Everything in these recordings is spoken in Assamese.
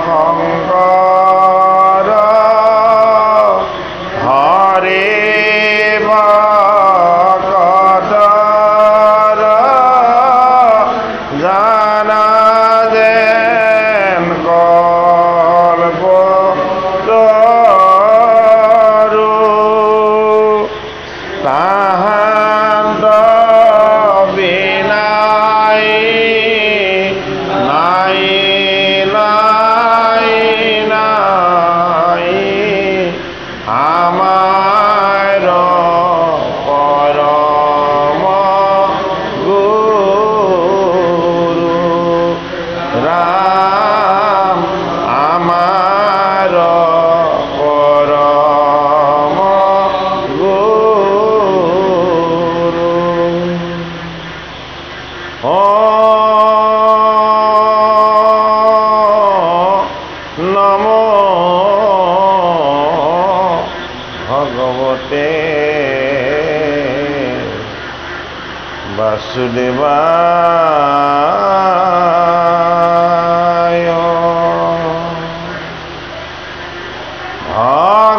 শংকৰ হৰি ভকতৰ জানা যেন কল্পতৰু তাহান্ত বিনাই নাই নাই নাই আমাৰ পৰম গুৰু ৰাম আমাৰ পৰম গুৰু নমো ভগৱতে বাসুদেৱায়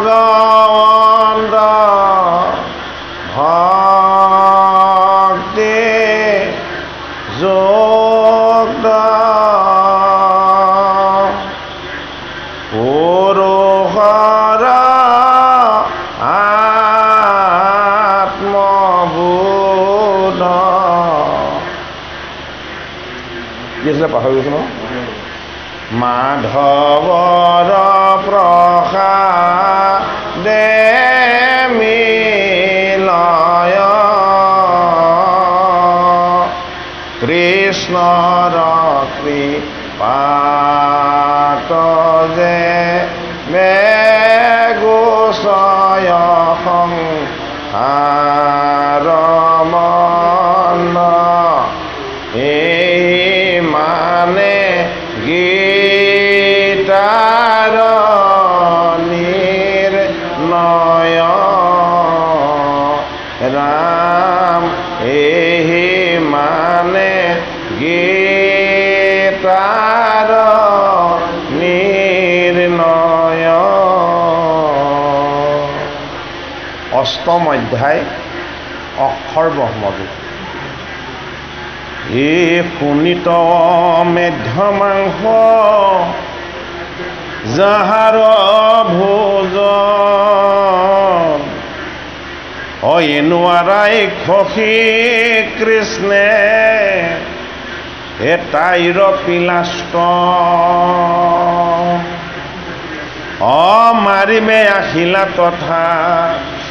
ভগৱন্ত ভক্তি যোগ পুৰুষৰ আত্মবোধ কি আছিলে পাহৰি গৈছো ন মাধৱৰ প্ৰসাদে মিলয় কৃষ্ণৰ কৃপাত যে বেগুচয় সংসাৰ মন এই মানে গীতাৰ নিৰ্ণয় ৰাম এই মানে গীতাৰ নিৰ্ণয় অষ্টম অধ্যায় অক্ষৰ ব্ৰহ্মবিদ এই শুনিত মেধ্যমাংস যাহাৰ ভোজ নোৱাৰাই খসি কৃষ্ণে তাইৰ পিলাষ্ট মাৰিমে আহিলা তথা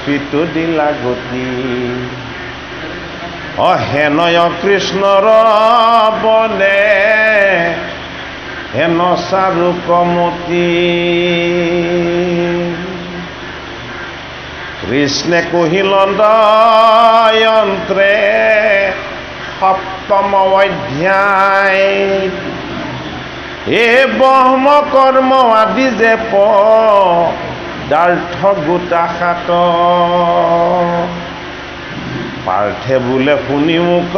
পিতু দিলা গতি হেনয় কৃষ্ণৰ বনে হেন চাৰুকমতি কৃষ্ণে কহিল দয়ন্ত্ৰে সপ্তম অধ্যায় এই ব্ৰহ্ম কৰ্ম আদি যে পদাৰ্থ গোটা সাত পাৰ্থে বোলে শুনি মোক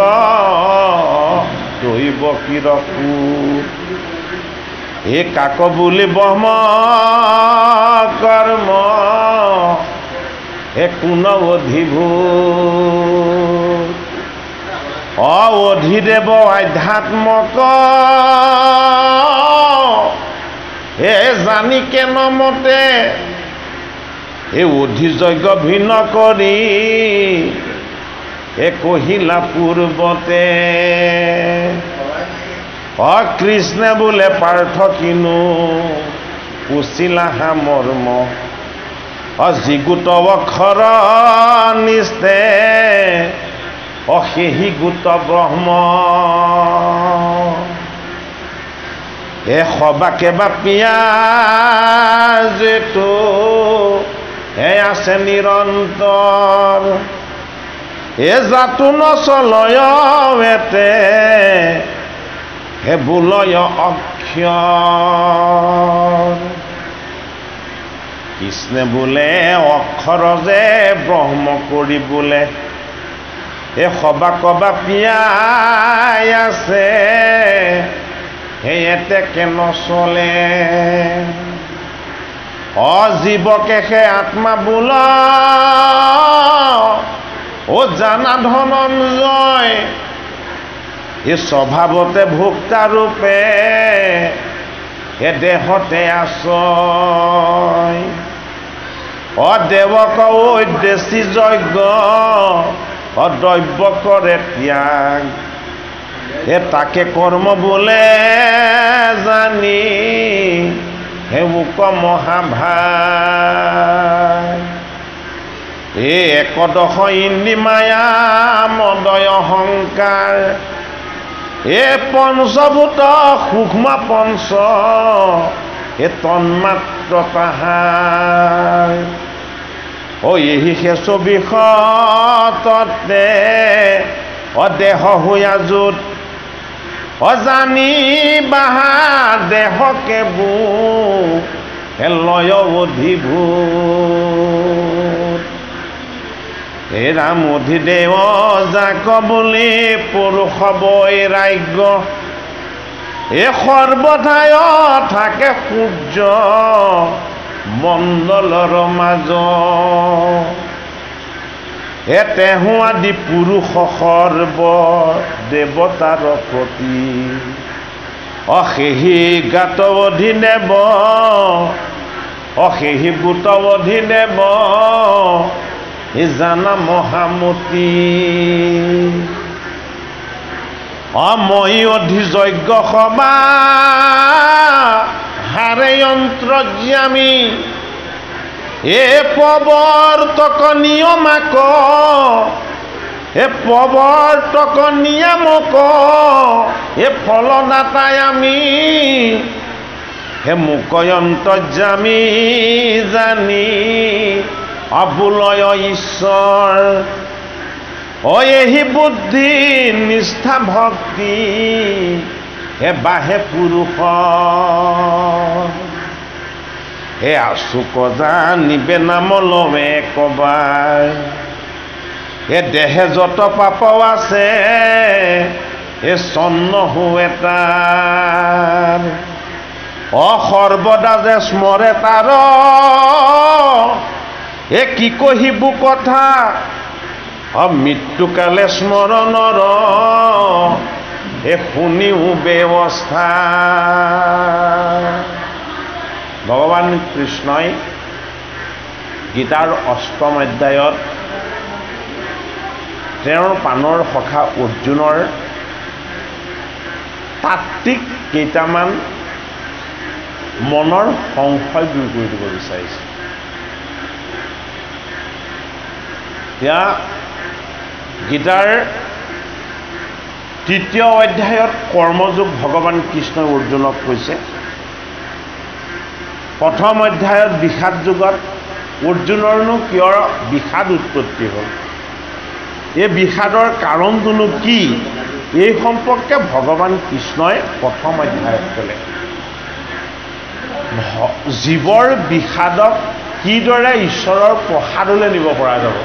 দৈব কিৰকু এই কাক বুলি ব্ৰহ্ম কৰ্ম কোন অধিভূত অধিদেৱ আধ্যাত্মক জানি কেন মতে এই অধিযজ্ঞ ভিন্ন কৰি কহিলা পূৰ্বতে কৃষ্ণে বোলে পাৰ্থ কিনো পুছিলা হা মৰ্ম যিগোট অক্ষৰ নিস্তে সেহি গোট ব্ৰহ্ম সবাকে বা পিয়াজটো আছে নিৰন্তৰ জাতু নচলয় এতে বুলয় অক্ষৰ কৃষ্ণে বোলে অক্ষৰ যে ব্ৰহ্ম কৰি বোলে সবা কবা পিয়াই আছে সেয়েতেকে নচলে অজীৱকে সে আত্মা বোল ও জানা ধনঞ্জয় এই স্বভাৱতে ভোক্তা ৰূপে এ দেহতে আছয় অদেৱক ঐদেশী যজ্ঞ অদ্ৰব্য কৰে ত্যাগ এ তাকে কৰ্ম বোলে জানি হে মোক মহাভাগ এই একদশ ইন্দ্ৰী মায়া মদয় অহংকাৰ এ পঞ্চভূত সূক্ষ্ম পঞ্চ এ তন্মাত্ৰ তাহাৰ এই শেষ বিষততে অদেহ হৈয়া যুত অজানি বাহা দেহকে বু লয় অধিভূত হে ৰাম অধিদেৱ যাক বুলি পুৰুষ বৈৰাগ্য এ সৰ্বঠায় থাকে সূৰ্য মণ্ডলৰ মাজ এ তেহু আদি পুৰুষ সৰ্ব দেৱতাৰ প্ৰতি অশেহী গাত অধিদেৱ অশেহী ভূত অধিদেৱ ই জানা মহামতি অময়ী অধিযজ্ঞ সভা হাৰে যন্ত্ৰজ্ঞামী এ প্ৰৱৰ্তক নিয়মাক এ প্ৰৱৰ্তক নিয়ামক এ ফলদাতাই আমি হে মুকয়ন্তৰ্যামী জানি অবুলয় ঈশ্বৰ অয়েহি বুদ্ধি নিষ্ঠা ভক্তি হে বাহে পুৰুষ হে আচুক জানিবে নাম লমে কবাৰ হে দেহে যত পাপ আছে হে চন্ন হুৱে তাৰ সৰ্বদা যে স্মৰে তাৰ এ কি কহিবু কথা মৃত্যুকালে স্মৰণৰ এ শুনিও ব্যৱস্থা ভগৱান কৃষ্ণই গীতাৰ অষ্টম অধ্যায়ত তেওঁৰ প্ৰাণৰ সখা অৰ্জুনৰ তাত্ত্বিক কেইটামান মনৰ সংশয় দূৰ কৰি দিব বিচাৰিছে। এতিয়া গীতাৰ তৃতীয় অধ্যায়ত কৰ্মযোগ ভগৱান কৃষ্ণই অৰ্জুনক কৈছে। প্ৰথম অধ্যায়ত বিষাদ যুগত অৰ্জুনৰনো কিয় বিষাদ উৎপত্তি হ'ল, এই বিষাদৰ কাৰণটোনো কি, এই সম্পৰ্কে ভগৱান কৃষ্ণই প্ৰথম অধ্যায়ত ক'লে। জীৱৰ বিষাদক কিদৰে ঈশ্বৰৰ প্ৰসাদলৈ নিব পৰা যাব।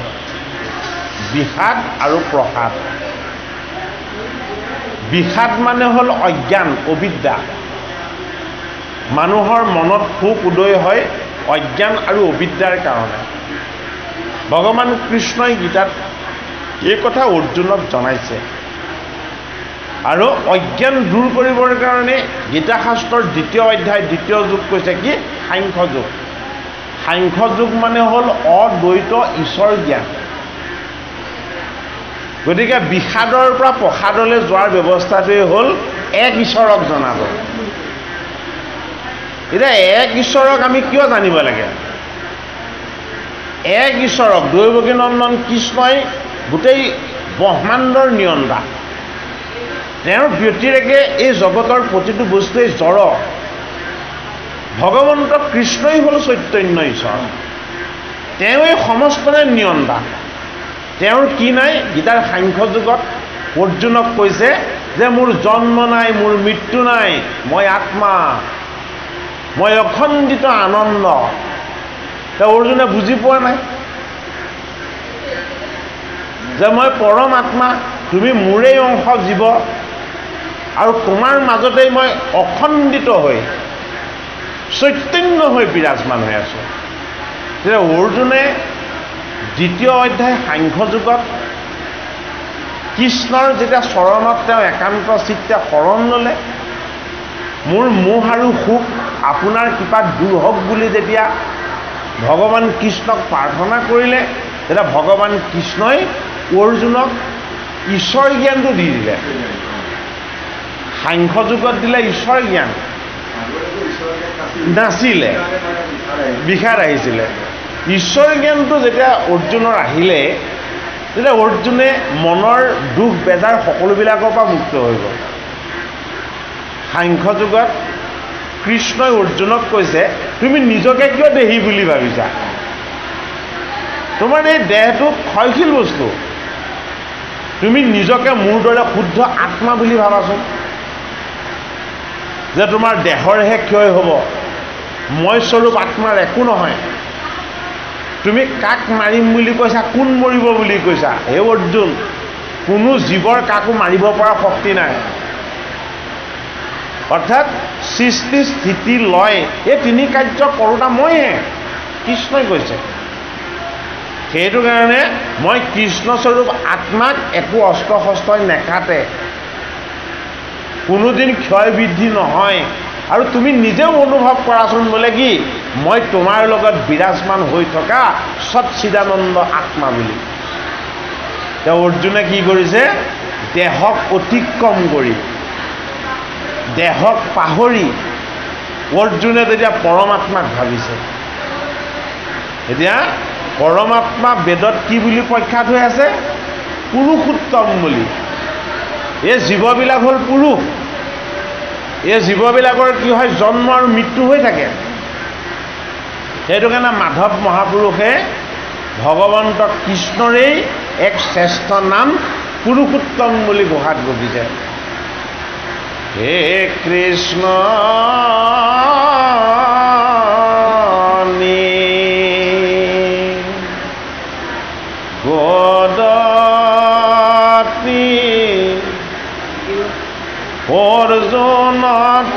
বিষাদ আৰু প্ৰসাদ। বিষাদ মানে হ'ল অজ্ঞান, অবিদ্যা। মানুহৰ মনত সুখ উদয় হয় অজ্ঞান আৰু অবিদ্যাৰ কাৰণে। ভগৱান কৃষ্ণই গীতাত এই কথা অৰ্জুনক জনাইছে। আৰু অজ্ঞান দূৰ কৰিবৰ কাৰণে গীতা শাস্ত্ৰৰ দ্বিতীয় অধ্যায় দ্বিতীয় যুগ কৈছে কি সাংখ্য যুগ। সাংখ্য যুগ মানে হ'ল অদ্বৈত ঈশ্বৰ জ্ঞান। গতিকে বিষাদৰ পৰা প্ৰসাদলৈ যোৱাৰ ব্যৱস্থাটোৱে হ'ল এক ঈশ্বৰক জনাব। এতিয়া এক ঈশ্বৰক আমি কিয় জানিব লাগে? এক ঈশ্বৰক দৈৱকী নন্দন কৃষ্ণই গোটেই ব্ৰহ্মাণ্ডৰ নিয়ন্তা। তেওঁৰ ব্যতিৰেকে এই জগতৰ প্ৰতিটো বস্তুৱেই জড়। ভগৱন্ত কৃষ্ণই হ'ল চৈতন্য ঈশ্বৰ। তেওঁই সমস্তৰে নিয়ন্তা। তেওঁৰ কি নাই? গীতাৰ সাংখ্য যুগত অৰ্জুনক কৈছে যে মোৰ জন্ম নাই, মোৰ মৃত্যু নাই, মই আত্মা, মই অখণ্ডিত আনন্দ। তেওঁ অৰ্জুনে বুজি পোৱা নাই যে মই পৰম আত্মা, তুমি মোৰেই অংশ জীৱ। আৰু তোমাৰ মাজতেই মই অখণ্ডিত হৈ চৈতন্য হৈ বিৰাজমান হৈ আছোঁ। তেতিয়া অৰ্জুনে দ্বিতীয় অধ্যায় সাংখ্যযোগত কৃষ্ণৰ যেতিয়া চৰণত তেওঁ একান্ত চিত্তে শৰণ ল'লে, মোৰ মোহ আৰু সুখ আপোনাৰ কৃপাত দূৰ হওক বুলি যেতিয়া ভগৱান কৃষ্ণক প্ৰাৰ্থনা কৰিলে, তেতিয়া ভগৱান কৃষ্ণই অৰ্জুনক ঈশ্বৰ জ্ঞানটো দি দিলে। সাংখ্যযোগত দিলে ঈশ্বৰ জ্ঞান, নাছিলে, বিষাদ আহিছিলে। ঈশ্বৰ জ্ঞানটো যেতিয়া অৰ্জুনৰ আহিলে, তেতিয়া অৰ্জুনে মনৰ দুখ বেজাৰ সকলোবিলাকৰ পৰা মুক্ত হৈ গ'ল। সাংখ্যযোগত কৃষ্ণই অৰ্জুনক কৈছে, তুমি নিজকে কিয় দেহী বুলি ভাবিছা? তোমাৰ এই দেহটো ক্ষয়শীল বস্তু, তুমি নিজকে মোৰ দৰে শুদ্ধ আত্মা বুলি ভাবাচোন, যে তোমাৰ দেহৰহে ক্ষয় হ'ব, মই স্বৰূপ আত্মাৰ একো নহয়। তুমি কাক মাৰিম বুলি কৈছা? কোন মৰিব বুলি কৈছা? হে অৰ্জুন, কোনো জীৱৰ কাকো মাৰিব পৰা শক্তি নাই। অৰ্থাৎ সৃষ্টি স্থিতি লয় এই তিনি কাৰ্য কৰোঁতা মইহে, কৃষ্ণই কৈছে। সেইটো কাৰণে মই কৃষ্ণস্বৰূপ আত্মাক একো অস্ত্ৰ শস্ত্ৰই নেকাটে, কোনোদিন ক্ষয় বৃদ্ধি নহয়। আৰু তুমি নিজেও অনুভৱ কৰাচোন, বোলে কি মই তোমাৰ লগত বিৰাজমান হৈ থকা সচ্চিদানন্দ আত্মা বুলি। তেওঁ অৰ্জুনে কি কৰিছে? দেহক অতিক্ৰম কৰি, দেহক পাহৰি অৰ্জুনে তেতিয়া পৰমাত্মাক ভাবিছে। এতিয়া পৰমাত্মা বেদত কি বুলি প্ৰখ্যাত হৈ আছে? পুৰুষোত্তম বুলি। এই জীৱবিলাক হ'ল পুৰুষ। এই জীৱবিলাকৰ কি হয়? জন্ম আৰু মৃত্যু হৈ থাকে। সেইটো কাৰণে মাধৱ মহাপুৰুষে ভগৱন্ত কৃষ্ণৰেই এক শ্ৰেষ্ঠ নাম পুৰুষোত্তম বুলি ঘোষাত গঢ়িছে। হে কৃষ্ণ গদতি অৰ্জুনত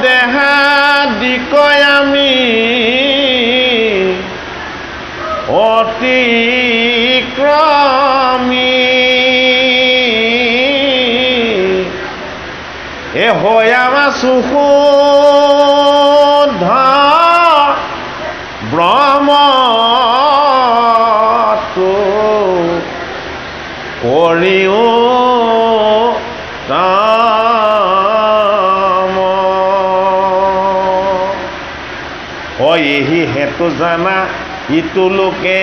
দেহা দিকয় আমি অতিক্ৰমী এ হৈ আমাৰ সুশুদ্ধ ব্ৰহ্মটো কৰিও কাম এহি হেতু জানা ইটো লোকে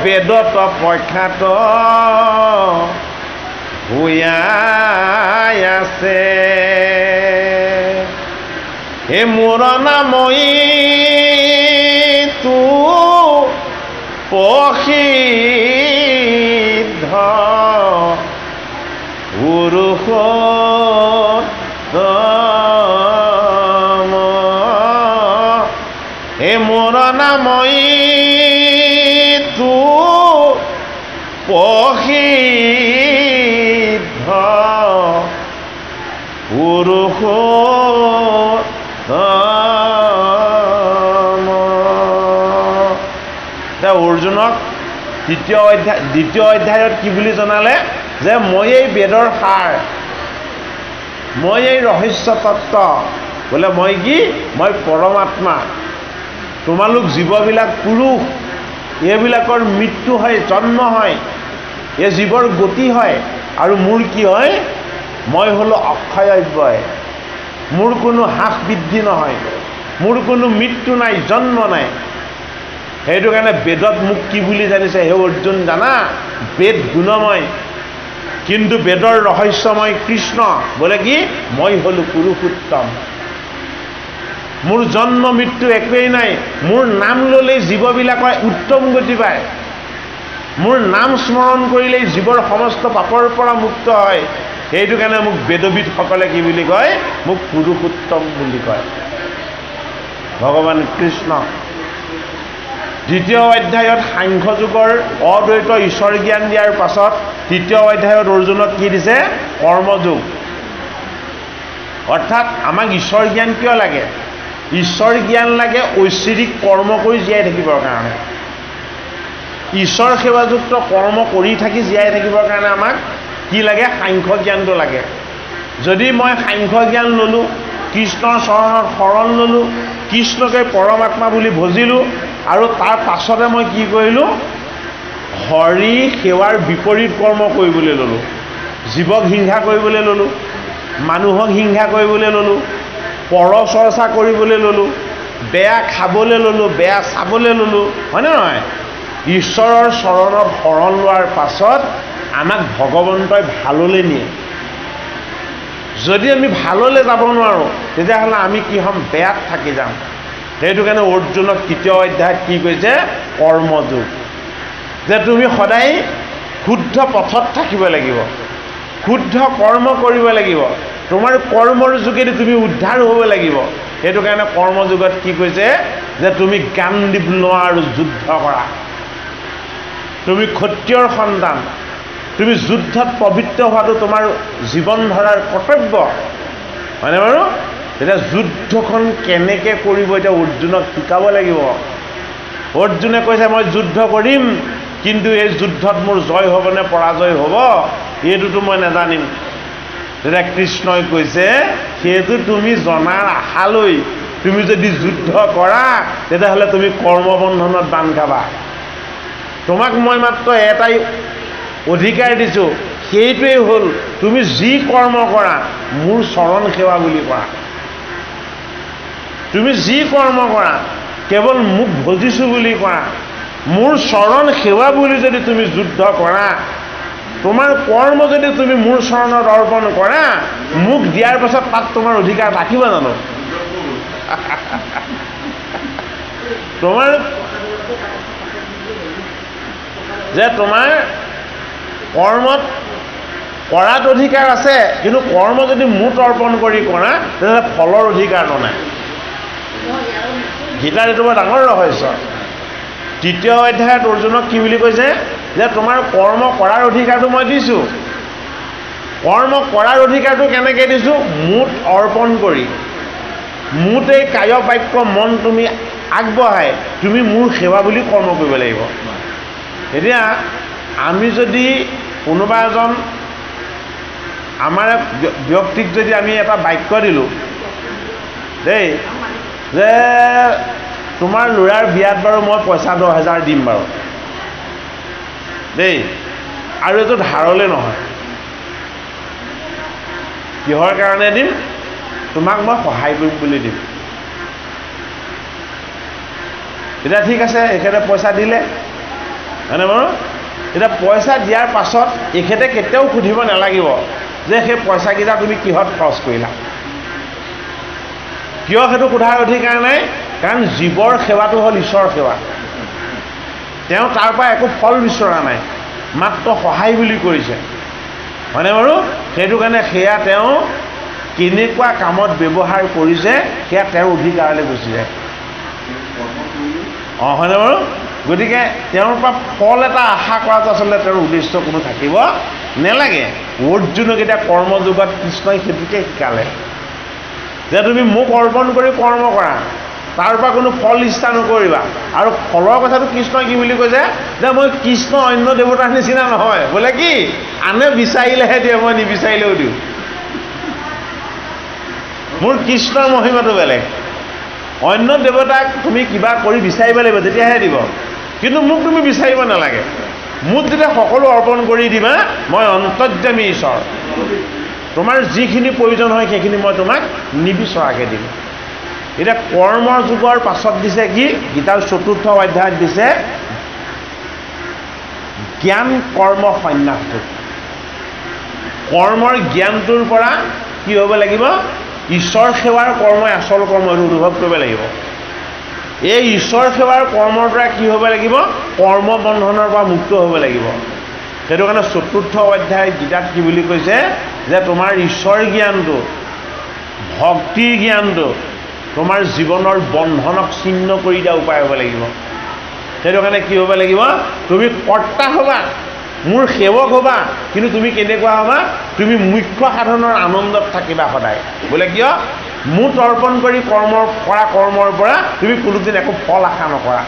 বেদত প্ৰখ্যাত ভূয়াই আছে। হে মোৰ নামই তু প্ৰসিদ্ধ পুৰুষোত্তম। হে মোৰ নামই তু প্ৰসিদ্ধ পুৰুষোত্তম। অৰ্জুনক দ্বিতীয় অধ্যায়ত কি বুলি জনালে? যে মই এই বেদৰ সাৰ, মই এই ৰহস্য তত্ত্ব, বোলে মই কি? মই পৰমাত্মা। তোমালোক জীৱবিলাক পুৰুষ, এইবিলাকৰ মৃত্যু হয়, জন্ম হয়, এই জীৱৰ গতি হয়। আৰু মোৰ কি হয়? মই হ'লো অক্ষয়ব্যয়, মোৰ কোনো হ্ৰাস বৃদ্ধি নহয়, মোৰ কোনো মৃত্যু নাই, জন্ম নাই। সেইটো কাৰণে বেদত মোক কি বুলি জানিছে? হে অৰ্জুন জানা, বেদ গুণময়, কিন্তু বেদৰ ৰহস্যময় কৃষ্ণ। বোলে কি? মই হ'লো পুৰুষোত্তম, মোৰ জন্ম মৃত্যু একোৱেই নাই। মোৰ নাম ল'লেই জীৱবিলাকে উত্তম গতি পায়, মোৰ নাম স্মৰণ কৰিলেই জীৱৰ সমস্ত পাপৰ পৰা মুক্ত হয়। সেইটো কাৰণে মোক বেদবিদসকলে কি বুলি কয়? মোক পুৰুষোত্তম বুলি কয়। ভগৱান কৃষ্ণ দ্বিতীয় অধ্যায়ত সাংখ্য যুগৰ অদ্বৈত ঈশ্বৰ জ্ঞান দিয়াৰ পাছত তৃতীয় অধ্যায়ত অৰ্জুনক কি দিছে কৰ্মযোগ অৰ্থাৎ আমাক ঈশ্বৰ জ্ঞান কিয় লাগে ঈশ্বৰ জ্ঞান লাগে ঐশ্বৰিক কৰ্ম কৰি জীয়াই থাকিবৰ কাৰণে ঈশ্বৰ সেৱাযুক্ত কৰ্ম কৰি থাকি জীয়াই থাকিবৰ কাৰণে আমাক কি লাগে সাংখ্য জ্ঞানটো লাগে যদি মই সাংখ্য জ্ঞান ললো কৃষ্ণৰ চৰণত শৰণ ললো কৃষ্ণকে পৰমাত্মা বুলি ভজিলো আৰু তাৰ পাছতে মই কি কৰিলো হৰি সেৱাৰ বিপৰীত কৰ্ম কৰিবলৈ ললো জীৱক হিংসা কৰিবলৈ ললো মানুহক হিংসা কৰিবলৈ ললো পৰ চৰ্চা কৰিবলৈ ললো বেয়া খাবলৈ ললো বেয়া চাবলৈ ললো হয় নহয় ঈশ্বৰৰ চৰণত শৰণ লোৱাৰ পাছত আমাক ভগৱন্তই ভাললৈ নিয়ে যদি আমি ভাললৈ যাব নোৱাৰোঁ তেতিয়াহ'লে আমি কি হ'ম বেয়াত থাকি যাম সেইটো কাৰণে অৰ্জুনক তৃতীয় অধ্যায়ত কি কৈছে কৰ্মযোগ যে তুমি সদায় শুদ্ধ পথত থাকিব লাগিব শুদ্ধ কৰ্ম কৰিব লাগিব তোমাৰ কৰ্মৰ যোগেদি তুমি উদ্ধাৰ হ'ব লাগিব সেইটো কাৰণে কৰ্মযোগত কি কৈছে যে তুমি গাণ্ডীৱ লোৱা আৰু যুদ্ধ কৰা তুমি ক্ষত্ৰিয়ৰ সন্তান তুমি যুদ্ধত পবিত্ৰ হোৱাটো তোমাৰ জীৱন ধাৰাৰ কৰ্তব্য হয়নে বাৰু এতিয়া যুদ্ধখন কেনেকৈ কৰিব এতিয়া অৰ্জুনক শিকাব লাগিব অৰ্জুনে কৈছে মই যুদ্ধ কৰিম কিন্তু এই যুদ্ধত মোৰ জয় হ'ব নে পৰাজয় হ'ব এইটোতো মই নাজানিম তেতিয়া কৃষ্ণই কৈছে সেইটো তুমি জনাৰ আশালৈ তুমি যদি যুদ্ধ কৰা তেতিয়াহ'লে তুমি কৰ্মবন্ধনত বান্ধ খাবা তোমাক মই মাত্ৰ এটাই অধিকাৰ দিছোঁ সেইটোৱেই হ'ল তুমি যি কৰ্ম কৰা মোৰ চৰণ সেৱা বুলি কৰা তুমি যি কৰ্ম কৰা কেৱল মোক ভজিছোঁ বুলি কৰা মোৰ চৰণ সেৱা বুলি যদি তুমি যুদ্ধ কৰা তোমাৰ কৰ্ম যদি তুমি মোৰ চৰণত অৰ্পণ কৰা মোক দিয়াৰ পাছত তাত তোমাৰ অধিকাৰ থাকিব জানো তোমাৰ যে তোমাৰ কৰ্মত কৰাত অধিকাৰ আছে কিন্তু কৰ্ম যদি মুঠ অৰ্পণ কৰি কৰা তেতিয়াহ'লে ফলৰ অধিকাৰটো নাই গীতাৰ এইটো বৰ ডাঙৰ ৰহস্য তৃতীয় অধ্যায়ত অৰ্জুনক কি বুলি কৈছে যে তোমাৰ কৰ্ম কৰাৰ অধিকাৰটো মই দিছোঁ কৰ্ম কৰাৰ অধিকাৰটো কেনেকৈ দিছোঁ মুঠ অৰ্পণ কৰি মুঠ এই কায় বাক্য মন তুমি আগবঢ়াই তুমি মোৰ সেৱা বুলি কৰ্ম কৰিব লাগিব এতিয়া আমি যদি কোনোবা এজন আমাৰ ব্যক্তিক যদি আমি এটা বাক্য দিলোঁ দেই যে তোমাৰ ল'ৰাৰ বিয়াত বাৰু মই পইচা 10,000 দিম বাৰু দেই আৰু এইটো ধাৰলৈ নহয় কিহৰ কাৰণে দিম তোমাক মই সহায় কৰিম বুলি দিম এতিয়া ঠিক আছে এখেতে পইচা দিলে হয়নে বাৰু এতিয়া পইচা দিয়াৰ পাছত এখেতে কেতিয়াও সুধিব নালাগিব যে সেই পইচাকেইটা তুমি কিহত খৰচ কৰিলা কিয় সেইটো সোধাৰ অধিকাৰ নাই কাৰণ জীৱৰ সেৱাটো হ'ল ঈশ্বৰৰ সেৱা তেওঁ তাৰ পৰা একো ফল বিচৰা নাই মাত্ৰ সহায় বুলি কৰিছে হয়নে বাৰু সেইটো কাৰণে সেয়া তেওঁ কেনেকুৱা কামত ব্যৱহাৰ কৰিছে সেয়া তেওঁৰ অধিকাৰলৈ গুচি যায় হয়নে বাৰু গতিকে তেওঁৰ পৰা ফল এটা আশা কৰাটো আচলতে তেওঁৰ উদ্দেশ্য কোনো থাকিব নালাগে অৰ্জুনক এতিয়া কৰ্মযোগত কৃষ্ণই সেইটোকে শিকালে যে তুমি মোক অৰ্পণ কৰি কৰ্ম কৰা তাৰ পৰা কোনো ফল ইচ্ছা নকৰিবা আৰু ফলৰ কথাটো কৃষ্ণই কি বুলি কৈছে যে মই কৃষ্ণ অন্য দেৱতাৰ নিচিনা নহয় বোলে কি আনে বিচাৰিলেহে দিয়ে মই নিবিচাৰিলেও দিওঁ মোৰ কৃষ্ণৰ মহিমাটো বেলেগ অন্য দেৱতাক তুমি কিবা কৰি বিচাৰিব লাগিব তেতিয়াহে দিব কিন্তু মোক তুমি বিচাৰিব নালাগে মোক যেতিয়া সকলো অৰ্পণ কৰি দিবা মই অন্তৰ্যামী ঈশ্বৰ তোমাৰ যিখিনি প্ৰয়োজন হয় সেইখিনি মই তোমাক নিবিচৰাকৈ দিম এতিয়া কৰ্মৰ যুগৰ পাছত দিছে কি গীতাৰ 4ৰ্থ অধ্যায়ত দিছে জ্ঞান কৰ্ম সন্ন্যাসটো কৰ্মৰ জ্ঞানটোৰ পৰা কি হ'ব লাগিব ঈশ্বৰ সেৱাৰ কৰ্মই আচল কৰ্ম অনুভৱ কৰিব লাগিব এই ঈশ্বৰ সেৱাৰ কৰ্মৰ দ্বাৰা কি হ'ব লাগিব কৰ্ম বন্ধনৰ পৰা মুক্ত হ'ব লাগিব সেইটো কাৰণে 4ৰ্থ অধ্যায় গীতাত কি বুলি কৈছে যে তোমাৰ ঈশ্বৰ জ্ঞানটো ভক্তিৰ জ্ঞানটো তোমাৰ জীৱনৰ বন্ধনক ছিন্ন কৰি দিয়া উপায় হ'ব লাগিব সেইটো কাৰণে কি হ'ব লাগিব তুমি কৰ্তা হ'বা মোৰ সেৱক হ'বা কিন্তু তুমি কেনেকুৱা হ'বা তুমি মুখ্য সাধনৰ আনন্দত থাকিবা সদায় বোলে কিয় মুঠ অৰ্পণ কৰি কৰ্মৰ পৰা তুমি কোনোদিন একো ফল আশা নকৰা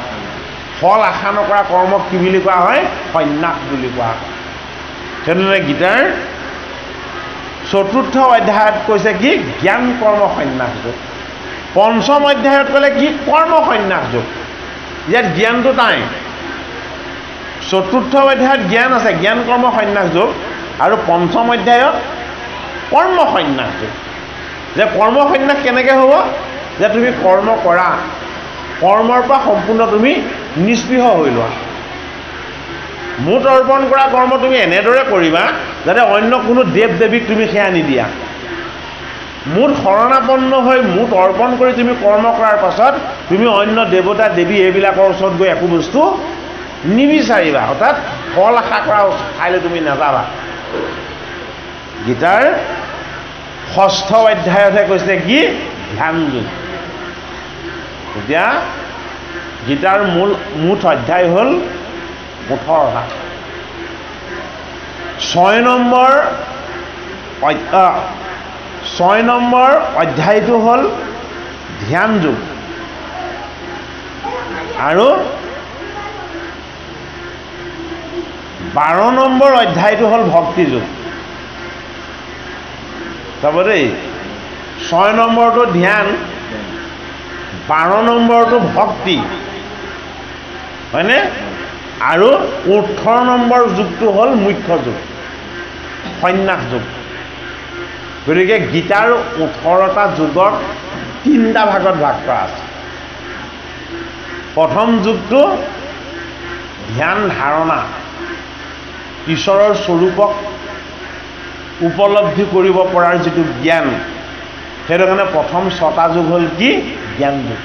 ফল আশা নকৰা কৰ্মক কি বুলি কোৱা হয় সন্ন্যাস বুলি কোৱা হয় সেইদৰে গীতাৰ ৪ৰ্থ অধ্যায়ত কৈছে কি জ্ঞান কৰ্ম সন্ন্যাস যোগ ৫ম অধ্যায়ত ক'লে কি কৰ্ম সন্ন্যাস যোগ ইয়াত জ্ঞানটো নাই ৪ৰ্থ অধ্যায়ত জ্ঞান আছে জ্ঞান কৰ্ম সন্ন্যাস যোগ আৰু ৫ম অধ্যায়ত কৰ্ম সন্ন্যাস যোগ যে কৰ্ম সন্ন্যাস কেনেকৈ হ'ব যে তুমি কৰ্ম কৰা কৰ্মৰ পৰা সম্পূৰ্ণ তুমি নিস্পৃহ হৈ লোৱা মুঠ অৰ্পণ কৰা কৰ্ম তুমি এনেদৰে কৰিবা যাতে অন্য কোনো দেৱ দেৱীক তুমি সেয়া নিদিয়া মুঠ শৰণাপন্ন হৈ মুঠ অৰ্পণ কৰি তুমি কৰ্ম কৰাৰ পাছত তুমি অন্য দেৱতা দেৱী এইবিলাকৰ ওচৰত গৈ একো বস্তু নিবিচাৰিবা অৰ্থাৎ ফল আশা কৰা ঠাইলৈ তুমি নাযাবা গীতাৰ ৬ষ্ঠ অধ্যায়তহে কৈছে কি ধ্যান যোগ এতিয়া গীতাৰ মুঠ অধ্যায় হ'ল ১৮টা ৬ নম্বৰ অধ্যায়টো হ'ল ধ্যান যোগ আৰু ১২ নম্বৰ অধ্যায়টো হ'ল ভক্তি যোগ চাব দেই ৬ নম্বৰটো ধ্যান ১২ নম্বৰটো ভক্তি হয়নে আৰু ১৮ নম্বৰ যুগটো হ'ল মুখ্য যুগ সন্ন্যাস যুগ গতিকে গীতাৰ ১৮টা যুগক ৩টা ভাগত ভাগ কৰা আছে প্ৰথম যুগটো ধ্যান ধাৰণা ঈশ্বৰৰ স্বৰূপক উপলব্ধি কৰিব পৰাৰ যিটো জ্ঞান সেইটো কাৰণে প্ৰথম ৬টা যুগ হ'ল কি জ্ঞান যুগ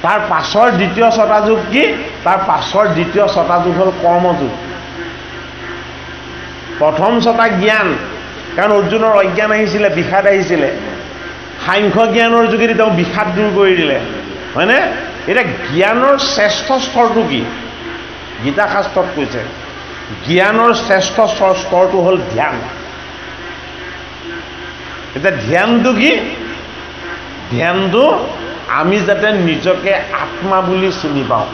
তাৰ পাছৰ দ্বিতীয় ৬টা যুগ কি তাৰ পাছৰ দ্বিতীয় ৬টা যুগ হ'ল কৰ্মযুগ প্ৰথম ৬টা জ্ঞান কাৰণ অৰ্জুনৰ অজ্ঞান আহিছিলে বিষাদ আহিছিলে সাংখ্য জ্ঞানৰ যোগেদি তেওঁ বিষাদ দূৰ কৰি দিলে হয়নে এতিয়া জ্ঞানৰ শ্ৰেষ্ঠ স্তৰটো কি গীতা শাস্ত্ৰত কৈছে জ্ঞানৰ শ্ৰেষ্ঠ স্তৰটো হ'ল ধ্যান এতিয়া ধ্যানটো কি ধ্যানটো আমি যাতে নিজকে আত্মা বুলি চিনি পাওঁ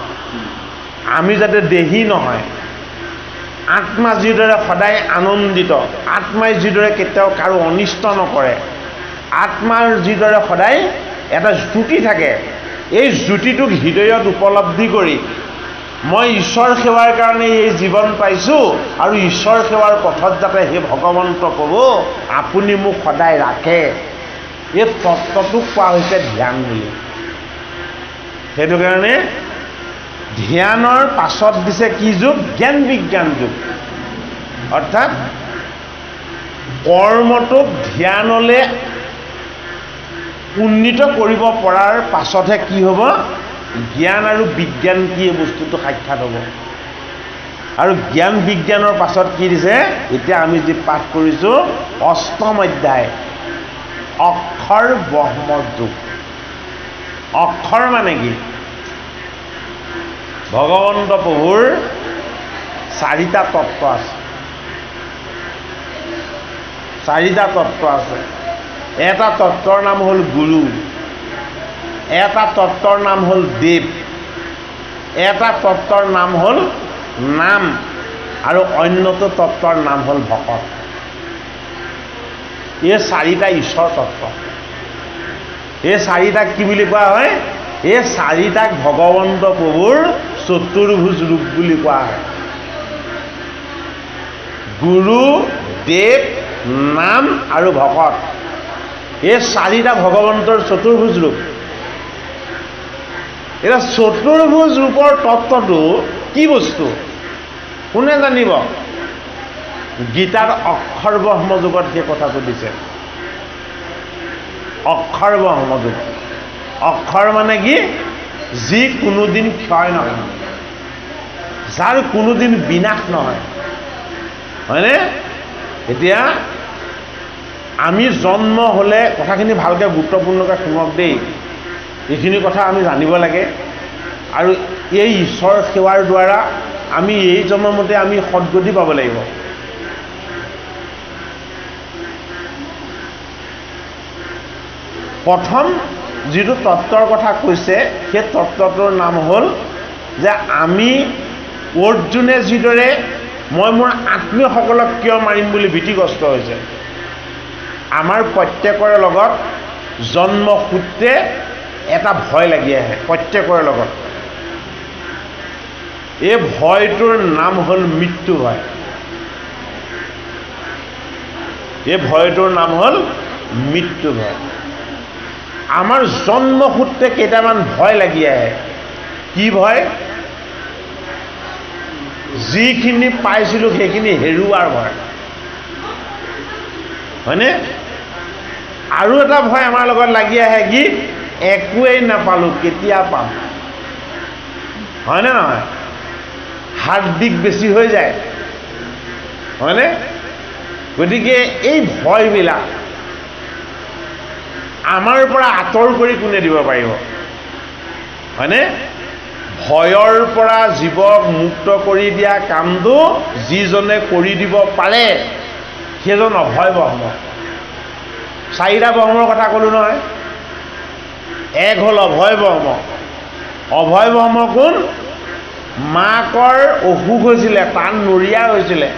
আমি যাতে দেহী নহয় আত্মা যিদৰে সদায় আনন্দিত আত্মাই যিদৰে কেতিয়াও কাৰো অনিষ্ট নকৰে আত্মাৰ যিদৰে সদায় এটা জ্যোতি থাকে এই জ্যোতিটোক হৃদয়ত উপলব্ধি কৰি মই ঈশ্বৰ সেৱাৰ কাৰণে এই জীৱন পাইছোঁ আৰু ঈশ্বৰ সেৱাৰ পথত যাতে হে ভগৱন্ত প্ৰভু আপুনি মোক সদায় ৰাখে এই তত্ত্বটোক কোৱা হৈছে ধ্যান বুলি সেইটো কাৰণে ধ্যানৰ পাছত দিছে কি যুগ জ্ঞান বিজ্ঞান যুগ অৰ্থাৎ কৰ্মটোক ধ্যানলৈ উন্নীত কৰিব পৰাৰ পাছতহে কি হ'ব জ্ঞান আৰু বিজ্ঞান কি এই বস্তুটো সাক্ষাৎ হ'ব আৰু জ্ঞান বিজ্ঞানৰ পাছত কি দিছে এতিয়া আমি যি পাঠ কৰিছোঁ ৮ম অধ্যায় অক্ষৰ ব্ৰহ্ম যুগ অক্ষৰ মানে কি ভগৱন্ত প্ৰভুৰ ৪টা তত্ত্ব আছে ৪টা তত্ত্ব আছে এটা তত্ত্বৰ নাম হ'ল গুৰু এটা তত্ত্বৰ নাম হ'ল দেৱ এটা তত্ত্বৰ নাম হ'ল নাম আৰু অন্যটো তত্ত্বৰ নাম হ'ল ভকত এই ৪টা ঈশ্বৰ তত্ত্ব এই ৪টাক কি বুলি কোৱা হয় এই ৪টাক ভগৱন্ত প্ৰভুৰ চতুৰ্ভুজ ৰূপ বুলি কোৱা হয় গুৰু দেৱ নাম আৰু ভকত এই ৪টা ভগৱন্তৰ চতুৰ্ভুজ ৰূপ এটা চতুৰ্ভুজ ৰূপৰ তত্ত্বটো কি বস্তু কোনে জানিব গীতাৰ অক্ষৰ ব্ৰহ্ম যুগত সেই কথাটো দিছে অক্ষৰ ব্ৰহ্ম যুগ অক্ষৰ মানে কি যি কোনোদিন ক্ষয় নহয় যাৰ কোনোদিন বিনাশ নহয় হয়নে এতিয়া আমি জন্ম হ'লে কথাখিনি ভালকৈ গুৰুত্বপূৰ্ণকৈ শুনক দেই এইখিনি কথা আমি জানিব লাগে আৰু এই ঈশ্বৰ সেৱাৰ দ্বাৰা আমি এই জন্মতে আমি সদ্গতি পাব লাগিব। প্ৰথম যিটো তত্ত্বৰ কথা কৈছে সেই তত্ত্বটোৰ নাম হ'ল যে আমি অৰ্জুনে যিদৰে মই মোৰ আত্মীয়সকলক কিয় মাৰিম বুলি ভীতিগ্ৰস্ত হৈছে, আমাৰ প্ৰত্যেকৰে লগত জন্মসূত্ৰে এটা ভয় লাগি আহে প্ৰত্যেকৰে লগত। এই ভয়টোৰ নাম হ'ল মৃত্যু ভয়। এই ভয়টোৰ নাম হ'ল মৃত্যু ভয়। আমাৰ জন্মসূত্ৰে কেইটামান ভয় লাগি আহে। কি ভয়? যিখিনি পাইছিলোঁ সেইখিনি হেৰুৱাৰ ভয়, হয়নে? আৰু এটা ভয় আমাৰ লগত লাগি আহে, কি? একোৱেই নাপালোঁ, কেতিয়া পাম, হয়নে নহয়? হাৰ্টবিট বেছি হৈ যায়, হয়নে? গতিকে এই ভয়বিলাক আমাৰ পৰা আঁতৰ কৰি কোনে দিব পাৰিব, হয়নে? ভয়ৰ পৰা জীৱক মুক্ত কৰি দিয়া কামটো যিজনে কৰি দিব পাৰে সেইজন অভয় ব্ৰহ্ম। 4টা ব্ৰহ্মৰ কথা ক'লোঁ নহয়। এক হ'ল অভয় ব্ৰহ্ম। অভয় ব্ৰহ্ম কোন? মাকৰ অসুখ হৈছিলে, টান নৰিয়া হৈছিলে।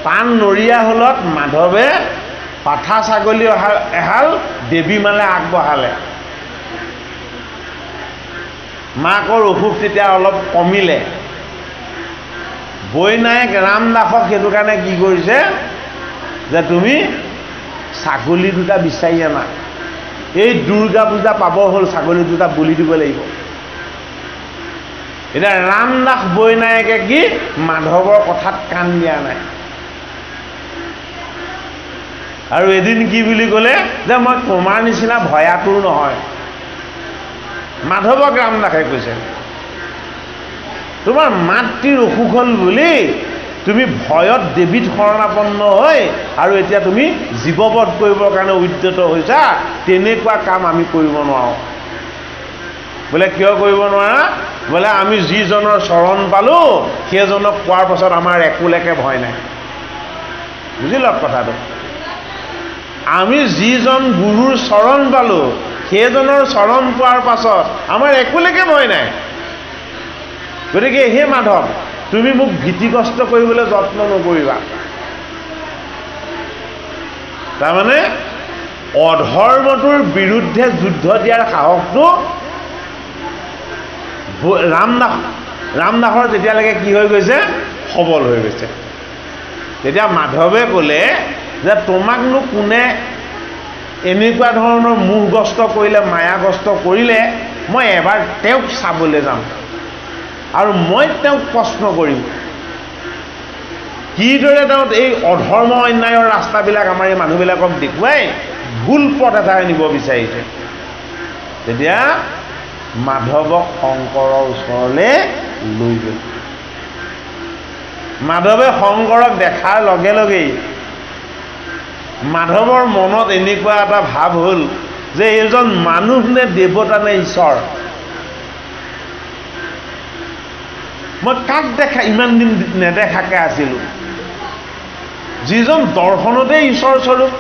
টান নৰিয়া হ'লত মাধৱে পাঠা ছাগলী এহাল দেৱী মালে আগবঢ়ালে। মাকৰ অসুখ তেতিয়া অলপ কমিলে। বৈনায়ক ৰামদাসক সেইটো কাৰণে কি কৰিছে যে তুমি ছাগলী দুটা বিচাৰি আনা, এই দুৰ্গা পূজা পাব হ'ল, ছাগলী দুটা বলি দিব লাগিব। এতিয়া ৰামদাস বৈনায়কে কি মাধৱৰ কথাত কাণ দিয়া নাই, আৰু এদিন কি বুলি ক'লে যে মই তোমাৰ নিচিনা ভয়াতুৰ নহয়। মাধৱক ৰামদাসে কৈছে তোমাৰ মাতৃৰ অসুখ হ'ল বুলি তুমি ভয়ত দেৱীত শৰণাপন্ন হৈ আৰু এতিয়া তুমি জীৱবধ কৰিবৰ কাৰণে উদ্যত হৈছা, তেনেকুৱা কাম আমি কৰিব নোৱাৰোঁ। বোলে কিয় কৰিব নোৱাৰা? বোলে আমি যিজনৰ চৰণ পালোঁ সেইজনক পোৱাৰ পাছত আমাৰ একোলেকে ভয় নাই। বুজি লওক কথাটো। আমি যিজন গুৰুৰ চৰণ পালোঁ সেইজনৰ চৰণ পোৱাৰ পাছত আমাৰ একোলেকে ভয় নাই। গতিকে হে মাধৱ, তুমি মোক ভীতিগ্ৰস্ত কৰিবলৈ যত্ন নকৰিবা। তাৰমানে অধৰ্মটোৰ বিৰুদ্ধে যুদ্ধ দিয়াৰ সাহসটো ৰামদাসৰ তেতিয়ালৈকে কি হৈ গৈছে? সবল হৈ গৈছে। তেতিয়া মাধৱে ক'লে যে তোমাকনো কোনে এনেকুৱা ধৰণৰ মোহগ্ৰস্ত কৰিলে, মায়াগ্ৰস্ত কৰিলে, মই এবাৰ তেওঁক চাবলৈ যাম আৰু মই তেওঁক প্ৰশ্ন কৰিম কিদৰে তেওঁ এই অধৰ্ম অন্যায়ৰ ৰাস্তাবিলাক আমাৰ এই মানুহবিলাকক দেখুৱাই ভুল পথ এটাই নিব বিচাৰিছে। তেতিয়া মাধৱক শংকৰৰ ওচৰলৈ লৈ গ'ল। মাধৱে শংকৰক দেখাৰ লগে লগেই মাধৱৰ মনত এনেকুৱা এটা ভাৱ হ'ল যে এইজন মানুহ নে দেৱতা নে ঈশ্বৰ। মই কাক দেখা ইমান দিন নেদেখাকে আছিলোঁ, যিজন দৰ্শনতে ঈশ্বৰ স্বৰূপ,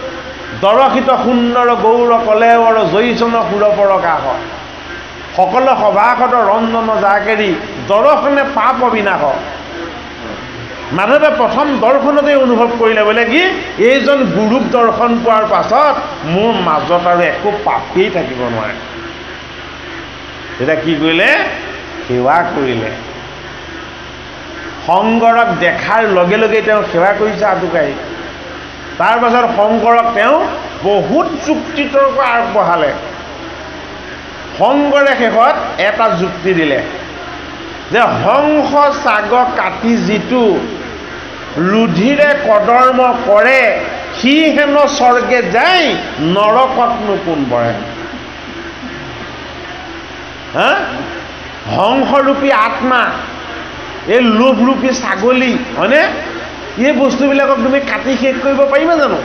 দৰ্শিত সুন্দৰ গৌৰ কলেৱৰ জয়ীচন সুৰপৰ কাষ, সকলো সভাসদ ৰঞ্জন জাকেৰি দৰ্শনে পাপ বিনাশ। মাধৱে প্ৰথম দৰ্শনতে অনুভৱ কৰিলে বোলে কি এইজন গুৰুক দৰ্শন পোৱাৰ পাছত মোৰ মাজত আৰু একো পাপেই থাকিব নোৱাৰে। তেতিয়া কি কৰিলে? সেৱা কৰিলে। শংকৰক দেখাৰ লগে লগে তেওঁ সেৱা কৰিছে আঁতুকাই। তাৰ পাছত শংকৰক তেওঁ বহুত যুক্তি তৰ্ক আগবঢ়ালে। শংকৰে শেষত এটা যুক্তি দিলে যে হংস চাগ কাটি যিটো ৰুধিৰে কদৰ্ম কৰে সি হেনো স্বৰ্গে যায় নৰকতনো কোন পৰে। হংসৰূপী আত্মা, এই লোভৰূপী ছাগলী, হয়নে? এই বস্তুবিলাকক তুমি কাটি শেষ কৰিব পাৰিবা জানো?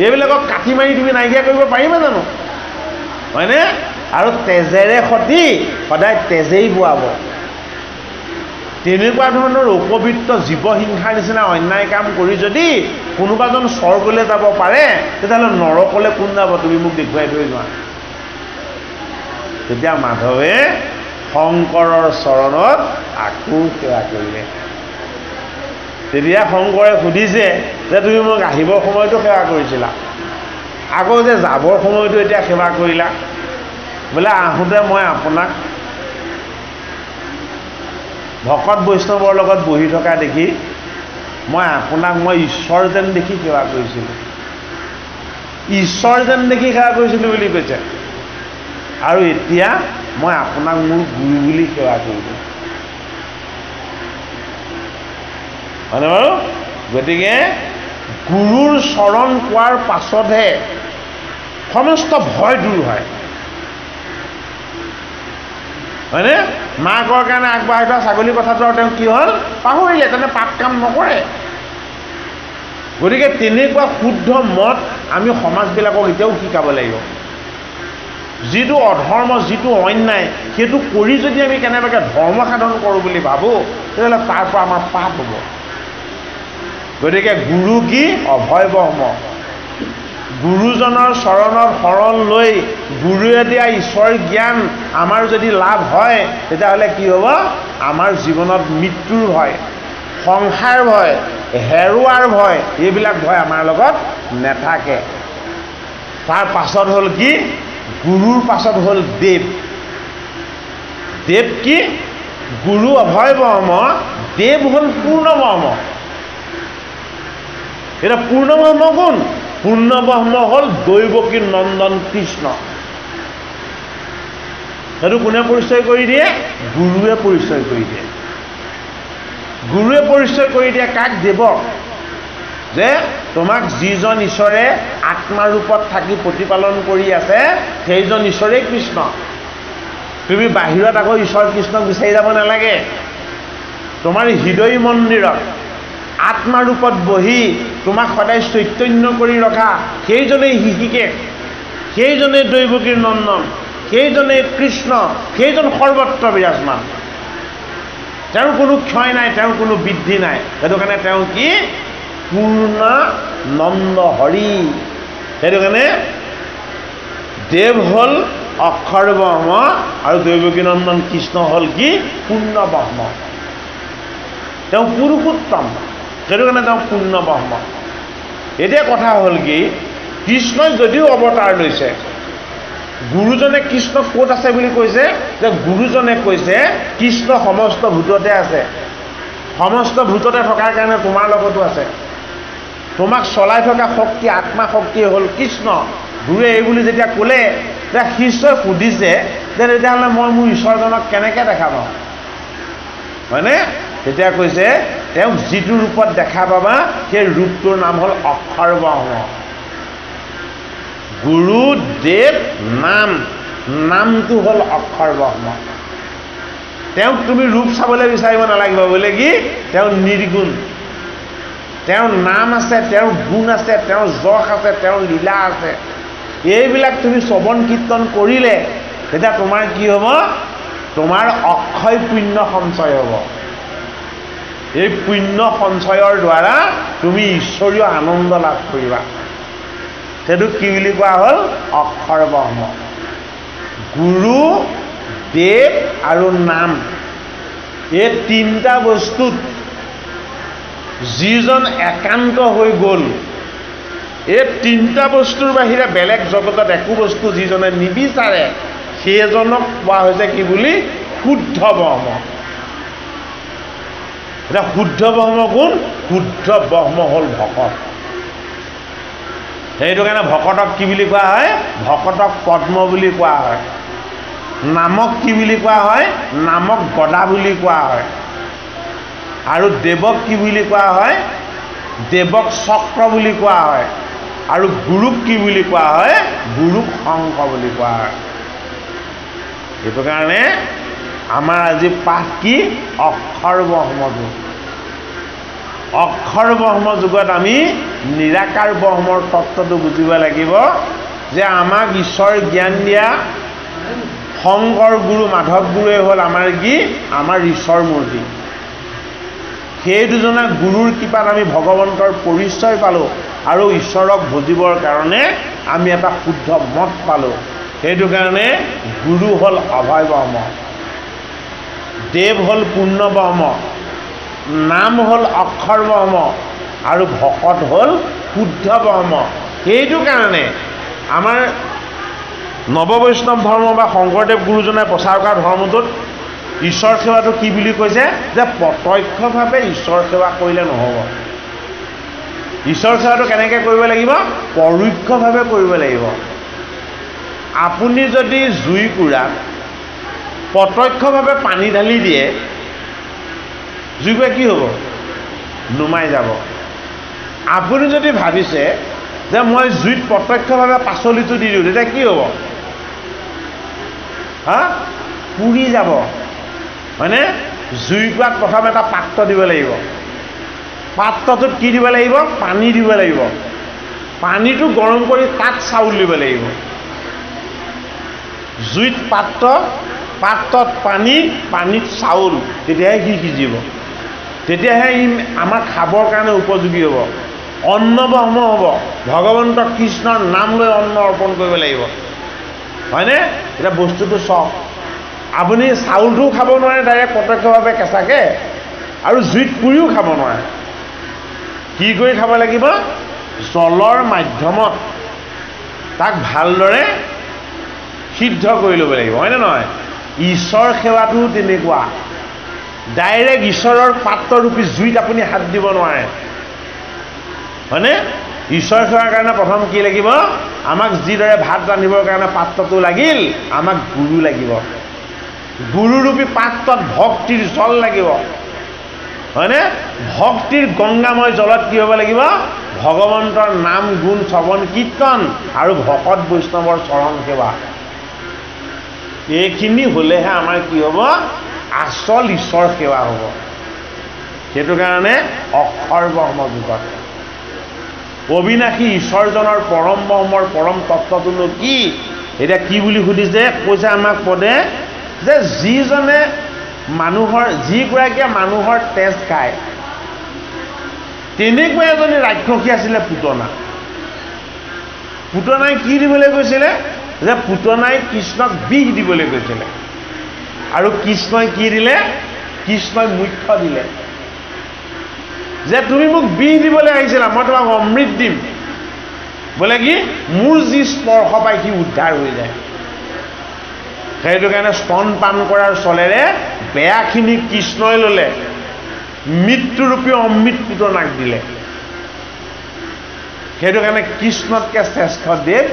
এইবিলাকক কাটি মাৰি তুমি নাইকিয়া কৰিব পাৰিবা জানো? হয়নে? আৰু তেজেৰে সতি সদায় তেজেই বোৱাব। তেনেকুৱা ধৰণৰ অপবিত্ৰ জীৱহিংসাৰ নিচিনা অন্যায় কাম কৰি যদি কোনোবাজন স্বৰ্গলৈ যাব পাৰে, তেতিয়াহ'লে নৰকলৈ কোন যাব? তুমি মোক দেখুৱাই থৈ যোৱা। তেতিয়া মাধৱে শংকৰৰ চৰণত আকৌ সেৱা কৰিলে। তেতিয়া শংকৰে সুধিছে যে তুমি মোক আহিবৰ সময়তো সেৱা কৰিছিলা, আকৌ যে যাবৰ সময়তো এতিয়া সেৱা কৰিলা? বোলে আহোঁতে মই আপোনাক ভকত বৈষ্ণৱৰ লগত বহি থকা দেখি মই আপোনাক ঈশ্বৰ যেন দেখি সেৱা কৰিছিলোঁ, ঈশ্বৰ যেন দেখি সেৱা কৰিছিলোঁ বুলি কৈছে। আৰু এতিয়া মই আপোনাক মোৰ গুৰু বুলি সেৱা কৰিলোঁ। হয়নে বাৰু? গতিকে গুৰুৰ চৰণ পোৱাৰ পাছতহে সমস্ত ভয় দূৰ হয়। হয়নে? মাকৰ কাৰণে আগবঢ়াই থোৱা ছাগলী কথাটো আৰু তেওঁ কি হ'ল? পাহৰিলে, তেনে পাপ কাম নকৰে। গতিকে তেনেকুৱা শুদ্ধ মত আমি সমাজবিলাকক এতিয়াও শিকাব লাগিব। যিটো অধৰ্ম, যিটো অন্যায়, সেইটো কৰি যদি আমি কেনেবাকৈ ধৰ্ম সাধন কৰোঁ বুলি ভাবোঁ, তেতিয়াহ'লে তাৰ পৰা আমাৰ পাপ হ'ব। গতিকে গুৰু কি? অভয় ব্ৰহ্ম। গুৰুজনৰ চৰণত শৰণ লৈ গুৰুৱে দিয়া ঈশ্বৰ জ্ঞান আমাৰ যদি লাভ হয়, তেতিয়াহ'লে কি হ'ব? আমাৰ জীৱনত মৃত্যুৰ ভয়, সংসাৰ ভয়, হেৰুৱাৰ ভয়, এইবিলাক ভয় আমাৰ লগত নেথাকে। তাৰ পাছত হ'ল কি? গুৰুৰ পাছত হ'ল দেৱ। দেৱ কি? গুৰু অভয় ব্ৰহ্ম, দেৱ হ'ল পূৰ্ণ ব্ৰহ্ম। এটা পূৰ্ণ ব্ৰহ্ম কোন? পূৰ্ণ ব্ৰহ্ম হ'ল দৈৱকী নন্দন কৃষ্ণ। সেইটো কোনে পৰিচয় কৰি দিয়ে? গুৰুৱে পৰিচয় কৰি দিয়ে। গুৰুৱে পৰিচয় কৰি দিয়ে কাক? দেৱক। যে তোমাক যিজন ঈশ্বৰে আত্মাৰূপত থাকি প্ৰতিপালন কৰি আছে, সেইজন ঈশ্বৰেই কৃষ্ণ। তুমি বাহিৰত আকৌ ঈশ্বৰ কৃষ্ণক বিচাৰি যাব নালাগে। তোমাৰ হৃদয় মন্দিৰত আত্মাৰূপত বহি তোমাক সদায় চৈতন্য কৰি ৰখা সেইজনেই হৃষিকেশ, সেইজনেই দৈৱকীৰ নন্দন, সেইজনেই কৃষ্ণ, সেইজন সৰ্বত্ৰ বিৰাজমান। তেওঁৰ কোনো ক্ষয় নাই, তেওঁৰ কোনো বৃদ্ধি নাই। সেইটো কাৰণে তেওঁ কি? পূৰ্ণ নন্দ হৰি। সেইটো কাৰণে দেৱ হ'ল অক্ষৰ ব্ৰহ্ম আৰু দৈৱকী নন্দন কৃষ্ণ হ'ল কি? পূৰ্ণ ব্ৰহ্ম। তেওঁ পুৰুষোত্তম, সেইটো কাৰণে তেওঁ পূৰ্ণ ব্ৰহ্ম। এতিয়া কথা হ'ল কি? কৃষ্ণই যদিও অৱতাৰ লৈছে, গুৰুজনে কৃষ্ণ ক'ত আছে বুলি কৈছে? যে গুৰুজনে কৈছে কৃষ্ণ সমস্ত ভূততে আছে। সমস্ত ভূততে থকাৰ কাৰণে তোমাৰ লগতো আছে। তোমাক চলাই থকা শক্তি, আত্মা শক্তি হ'ল কৃষ্ণ। গুৰুৱে এই বুলি যেতিয়া ক'লে, তেতিয়া শিষ্যই সুধিছে যে তেতিয়াহ'লে মই মোৰ ঈশ্বৰজনক কেনেকৈ দেখা পাওঁ? হয়নে? তেতিয়া কৈছে তেওঁক যিটো ৰূপত দেখা পাবা, সেই ৰূপটোৰ নাম হ'ল অক্ষৰ ব্ৰহ্ম। গুৰু দেৱ নাম, নামটো হ'ল অক্ষৰ ব্ৰহ্ম। তেওঁক তুমি ৰূপ চাবলৈ বিচাৰিব নালাগিব। বোলে কি? তেওঁ নিৰ্গুণ, তেওঁৰ নাম আছে, তেওঁৰ গুণ আছে, তেওঁৰ যশ আছে, তেওঁৰ লীলা আছে। এইবিলাক তুমি শ্ৰৱণ কীৰ্তন কৰিলে তেতিয়া তোমাৰ কি হ'ব? তোমাৰ অক্ষয় পুণ্য সঞ্চয় হ'ব। এই পুণ্য সঞ্চয়ৰ দ্বাৰা তুমি ঈশ্বৰীয় আনন্দ লাভ কৰিবা। সেইটো কি বুলি কোৱা হ'ল? অক্ষৰ ব্ৰহ্ম। গুৰু, দেৱ আৰু নাম, এই তিনিটা বস্তুত যিজন একান্ত হৈ গ'ল, এই তিনিটা বস্তুৰ বাহিৰে বেলেগ জগতত একো বস্তু যিজনে নিবিচাৰে, সেইজনক কোৱা হৈছে কি বুলি? শুদ্ধ ব্ৰহ্ম। এতিয়া শুদ্ধ ব্ৰহ্ম কোন? শুদ্ধ ব্ৰহ্ম হ'ল ভকত। সেইটো কাৰণে ভকতক কি বুলি কোৱা হয়? ভকতক পদ্ম বুলি কোৱা হয়। নামক কি বুলি কোৱা হয়? নামক গদা বুলি কোৱা হয়। আৰু দেৱক কি বুলি কোৱা হয়? দেৱক চক্ৰ বুলি কোৱা হয়। আৰু গুৰুক কি বুলি কোৱা হয়? গুৰুক শংখ বুলি কোৱা হয়। সেইটো কাৰণে আমাৰ আজি পাঠ কি? অক্ষৰ ব্ৰহ্ম যুগ। অক্ষৰ ব্ৰহ্ম যুগত আমি নিৰাকাৰ ব্ৰহ্মৰ তত্ত্বটো বুজিব লাগিব। যে আমাক ঈশ্বৰ জ্ঞান দিয়া শংকৰ গুৰু মাধৱ গুৰুৱে হ'ল আমাৰ কি আমাৰ ঈশ্বৰ মূৰ্তি। সেই দুজনা গুৰুৰ কৃপাত আমি ভগৱন্তৰ পৰিচয় পালোঁ আৰু ঈশ্বৰক ভজিবৰ কাৰণে আমি এটা শুদ্ধ মত পালোঁ। সেইটো কাৰণে গুৰু হ'ল অভয় ব্ৰহ্ম, দেৱ হ'ল পূৰ্ণ ব্ৰহ্ম, নাম হ'ল অক্ষৰ ব্ৰহ্ম আৰু ভকত হ'ল শুদ্ধ ব্ৰহ্ম। সেইটো কাৰণে আমাৰ নৱবৈষ্ণৱ ধৰ্ম বা শংকৰদেৱ গুৰুজনাই প্ৰচাৰ কৰা ধৰ্মটোত ঈশ্বৰ সেৱাটো কি বুলি কৈছে যে প্ৰত্যক্ষভাৱে ঈশ্বৰ সেৱা কৰিলে নহ'ব। ঈশ্বৰ সেৱাটো কেনেকৈ কৰিব লাগিব? পৰোক্ষভাৱে কৰিব লাগিব। আপুনি যদি জুইকুৰাত প্ৰত্যক্ষভাৱে পানী ঢালি দিয়ে, জুইকুৰা কি হ'ব? নুমাই যাব। আপুনি যদি ভাবিছে যে মই জুইত প্ৰত্যক্ষভাৱে পাচলিটো দি দিওঁ, তেতিয়া কি হ'ব? পুৰি যাব। হয়নে? জুইকুৰাত প্ৰথম এটা পাত্ৰ দিব লাগিব। পাত্ৰটোত কি দিব লাগিব? পানী দিব লাগিব। পানীটো গৰম কৰি তাত চাউল দিব লাগিব। জুইত পাত্ৰ, পাত্ৰত পানী, পানীত চাউল, তেতিয়াহে সি সিজিব। তেতিয়াহে ই আমাৰ খাবৰ কাৰণে উপযোগী হ'ব, অন্ন ব্ৰহ্ম হ'ব। ভগৱন্ত কৃষ্ণৰ নাম লৈ অন্ন অৰ্পণ কৰিব লাগিব। হয়নে? এতিয়া বস্তুটো চক, আপুনি চাউলটোও খাব নোৱাৰে ডাইৰেক্ট প্ৰত্যক্ষভাৱে কেঁচাকৈ, আৰু জুইত পুৰিও খাব নোৱাৰে। কি কৰি খাব লাগিব? জলৰ মাধ্যমত তাক ভালদৰে সিদ্ধ কৰি ল'ব লাগিব। হয়নে নহয়? ঈশ্বৰ সেৱাটোও তেনেকুৱা, ডাইৰেক্ট ঈশ্বৰৰ পাত্ৰৰূপী জুইত আপুনি হাত দিব নোৱাৰে। হয়নে? ঈশ্বৰ সেৱাৰ কাৰণে প্ৰথম কি লাগিব? আমাক যিদৰে ভাত ৰান্ধিবৰ কাৰণে পাত্ৰটো লাগিল, আমাক গুৰু লাগিব। গুৰুৰূপী পাত্ৰত ভক্তিৰ জল লাগিব। হয়নে? ভক্তিৰ গংগাময় জলত কি হ'ব লাগিব? ভগৱন্তৰ নাম গুণ শ্ৰৱণ কীৰ্তন আৰু ভকত বৈষ্ণৱৰ চৰণ সেৱা। এইখিনি হ'লেহে আমাৰ কি হ'ব? আচল ঈশ্বৰ সেৱা হ'ব। সেইটো কাৰণে অক্ষৰ ব্ৰহ্ম যুগত অবিনাশী ঈশ্বৰজনৰ পৰম ব্ৰহ্মৰ পৰম তত্ত্বটোনো কি? এতিয়া কি বুলি সুধিছে? কৈছে আমাক পদে যে যিজনে মানুহৰ, যিগৰাকীয়ে মানুহৰ তেজ খায়, তেনেকুৱা এজনী ৰাক্ষসী আছিলে পুতনা। পুতনাই কি দিবলৈ কৈছিলে? যে পুতনাই কৃষ্ণক বিষ দিবলৈ কৈছিলে। আৰু কৃষ্ণই কি দিলে? কৃষ্ণই মুখ্য দিলে যে তুমি মোক বিষ দিবলৈ আহিছিলা, মই তোমাক অমৃত দিম। বোলে কি? মোৰ যি স্পৰ্শ পাই সি উদ্ধাৰ হৈ যায়। সেইটো কাৰণে স্তন পান কৰাৰ চলেৰে বেয়াখিনি কৃষ্ণই ল'লে, মৃত্যুৰূপী অমৃত পুতনাক দিলে। সেইটো কাৰণে কৃষ্ণতকৈ শ্ৰেষ্ঠ দেৱ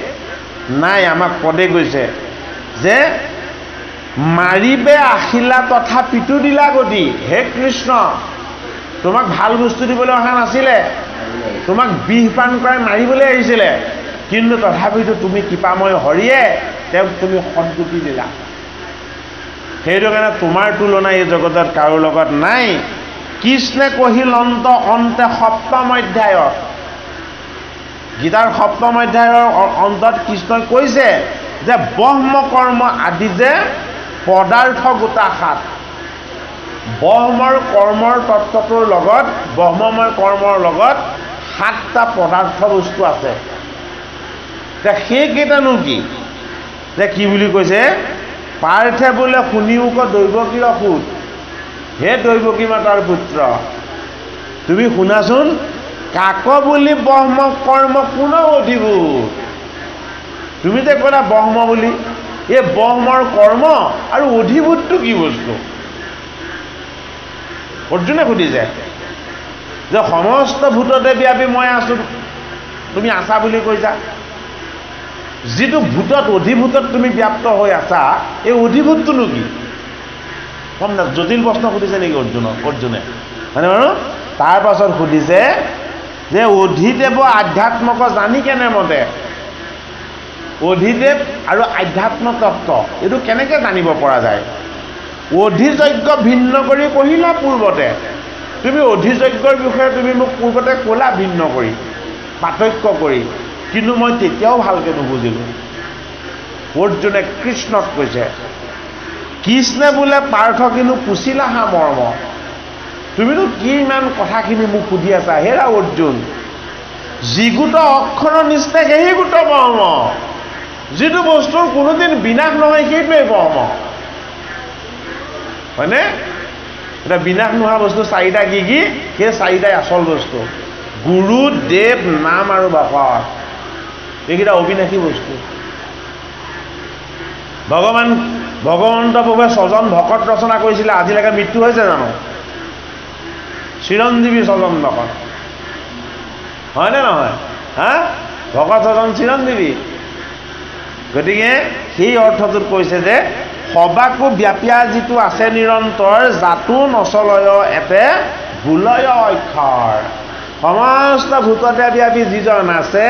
নাই। আমাক পদে কৈছে যে মাৰিবে আহিলা তথা পিতু দিলা গতি। হে কৃষ্ণ, তোমাক ভাল বস্তু দিবলৈ অহা নাছিলে, তোমাক বিষ পান কৰাই মাৰিবলৈ আহিছিলে, কিন্তু তথাপিতো তুমি কৃপাময় হৰিয়ে তেওঁক তুমি সদ্গতি দিলা। সেইটো কাৰণে তোমাৰ তুলনা এই জগতত কাৰো লগত নাই। কৃষ্ণে কহিল অন্তে সপ্তম অধ্যায়ত, গীতাৰ সপ্তম অধ্যায়ৰ অন্তত কৃষ্ণই কৈছে যে ব্ৰহ্ম কৰ্ম আদি যে পদাৰ্থ গোটা 7। ব্ৰহ্মৰ কৰ্মৰ তত্ত্বটোৰ লগত, ব্ৰহ্মময় কৰ্মৰ লগত 7টা পদাৰ্থ বস্তু আছে। এতিয়া সেইকেইটানো কি? যে কি বুলি কৈছে? পাৰ্থে বোলে শুনিও ক দৈৱকীৰ সুত, হে দৈৱকী মাতাৰ পুত্ৰ, তুমি শুনাচোন, কাক বুলি ব্ৰহ্ম কৰ্ম পুনৰ অধিভূত। তুমি যে ক'লা ব্ৰহ্ম বুলি, এই ব্ৰহ্মৰ কৰ্ম আৰু অধিভূতটো কি বস্তু? অৰ্জুনে সুধিছে যে সমস্ত ভূততে ব্যাপী মই আছোঁ, তুমি আছা বুলি কৈছা। যিটো ভূতত, অধিভূতত তুমি ব্যাপ্ত হৈ আছা, এই অধিভূতটোনো কি? কম না, জটিল প্ৰশ্ন সুধিছে নেকি অৰ্জুনে? হয়নে বাৰু? তাৰ পাছত সুধিছে যে অধিদেৱ আধ্যাত্মক জানি কেনে মতে। অধিদেৱ আৰু আধ্যাত্ম তত্ত্ব এইটো কেনেকৈ জানিব পৰা যায়? অধিযজ্ঞ ভিন্ন কৰি কহিলা পূৰ্বতে। তুমি অধিযজ্ঞৰ বিষয়ে তুমি মোক পূৰ্বতে ক'লা ভিন্ন কৰি, পাৰ্থক্য কৰি, কিন্তু মই তেতিয়াও ভালকৈ নুবুজিলোঁ। অৰ্জুনে কৃষ্ণক কৈছে, কৃষ্ণে বোলে পাৰ্থ কিন্তু পুছিলাহা মৰ্ম, তুমিনো কি ইমান কথাখিনি মোক সুধি আছা? হেৰা অৰ্জুন, যিগোট অক্ষৰৰ নিচিনা সেই গোট ব্ৰহ্ম, যিটো বস্তুৰ কোনোদিন বিনাশ নহয় সেইটোৱেই ব্ৰহ্ম, হয়নে? এতিয়া বিনাশ নোহোৱা বস্তু চাৰিটা কি কি? সেই চাৰিটাই আচল বস্তু, গুৰু, দেৱ, নাম আৰু ভকত। এইকেইটা অবিনাশী বস্তু। ভগৱন্ত প্ৰভুৱে 6জন ভকত ৰচনা কৰিছিলে, আজিলৈকে মৃত্যু হৈছে জানো? চিৰঞ্জীৱী 6জন ভকত, হয়নে নহয়? ভকত 6জন চিৰঞ্জীৱী। গতিকে সেই অৰ্থটোত কৈছে যে সবাকো ব্যাপিয়া যিটো আছে নিৰন্তৰ, জাতো নচলয় এতে ভুলয় অক্ষৰ। সমস্ত ভূততে ব্যাপী যিজন আছে,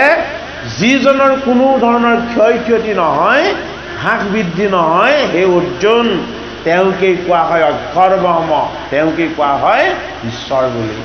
যিজনৰ কোনো ধৰণৰ ক্ষয় ক্ষতি নহয়, হ্ৰাস বৃদ্ধি নহয়, সেই অৰ্জুন, তেওঁকেই কোৱা হয় অক্ষৰ ব্ৰহ্ম, তেওঁকেই কোৱা হয় ঈশ্বৰ বুলি।